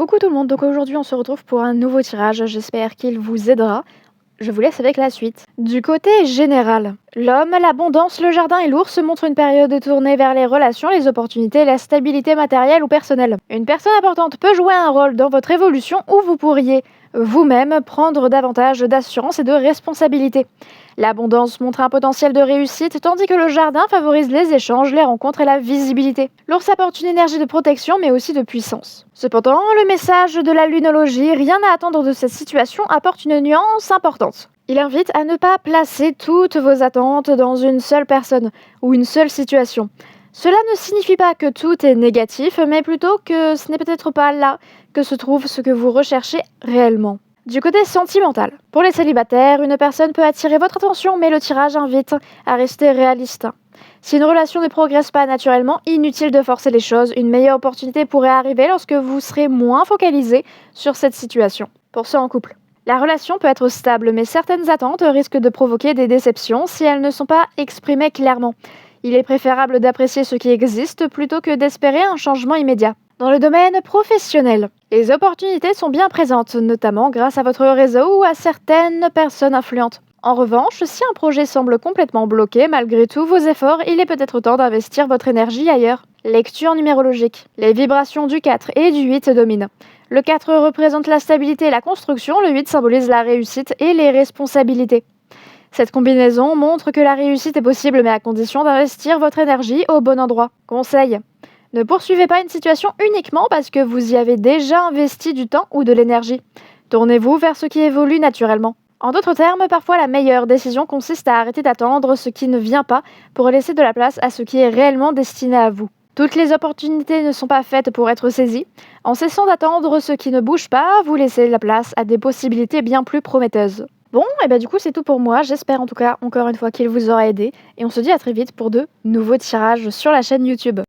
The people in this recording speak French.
Coucou tout le monde, donc aujourd'hui on se retrouve pour un nouveau tirage, j'espère qu'il vous aidera. Je vous laisse avec la suite. Du côté général, l'homme, l'abondance, le jardin et l'ours montrent une période tournée vers les relations, les opportunités, la stabilité matérielle ou personnelle. Une personne importante peut jouer un rôle dans votre évolution ou vous pourriez vous-même prendre davantage d'assurance et de responsabilité. L'abondance montre un potentiel de réussite, tandis que le jardin favorise les échanges, les rencontres et la visibilité. L'ours apporte une énergie de protection, mais aussi de puissance. Cependant, le message de la lunologie, rien à attendre de cette situation, apporte une nuance importante. Il invite à ne pas placer toutes vos attentes dans une seule personne ou une seule situation. Cela ne signifie pas que tout est négatif, mais plutôt que ce n'est peut-être pas là que se trouve ce que vous recherchez réellement. Du côté sentimental, pour les célibataires, une personne peut attirer votre attention, mais le tirage invite à rester réaliste. Si une relation ne progresse pas naturellement, inutile de forcer les choses, une meilleure opportunité pourrait arriver lorsque vous serez moins focalisé sur cette situation. Pour ceux en couple, la relation peut être stable, mais certaines attentes risquent de provoquer des déceptions si elles ne sont pas exprimées clairement. Il est préférable d'apprécier ce qui existe plutôt que d'espérer un changement immédiat. Dans le domaine professionnel, les opportunités sont bien présentes, notamment grâce à votre réseau ou à certaines personnes influentes. En revanche, si un projet semble complètement bloqué malgré tous vos efforts, il est peut-être temps d'investir votre énergie ailleurs. Lecture numérologique. Les vibrations du 4 et du 8 dominent. Le 4 représente la stabilité et la construction, le 8 symbolise la réussite et les responsabilités. Cette combinaison montre que la réussite est possible, mais à condition d'investir votre énergie au bon endroit. Conseil: ne poursuivez pas une situation uniquement parce que vous y avez déjà investi du temps ou de l'énergie. Tournez-vous vers ce qui évolue naturellement. En d'autres termes, parfois la meilleure décision consiste à arrêter d'attendre ce qui ne vient pas pour laisser de la place à ce qui est réellement destiné à vous. Toutes les opportunités ne sont pas faites pour être saisies. En cessant d'attendre ce qui ne bouge pas, vous laissez la place à des possibilités bien plus prometteuses. Bon, et du coup c'est tout pour moi, j'espère en tout cas encore une fois qu'il vous aura aidé, et on se dit à très vite pour de nouveaux tirages sur la chaîne YouTube.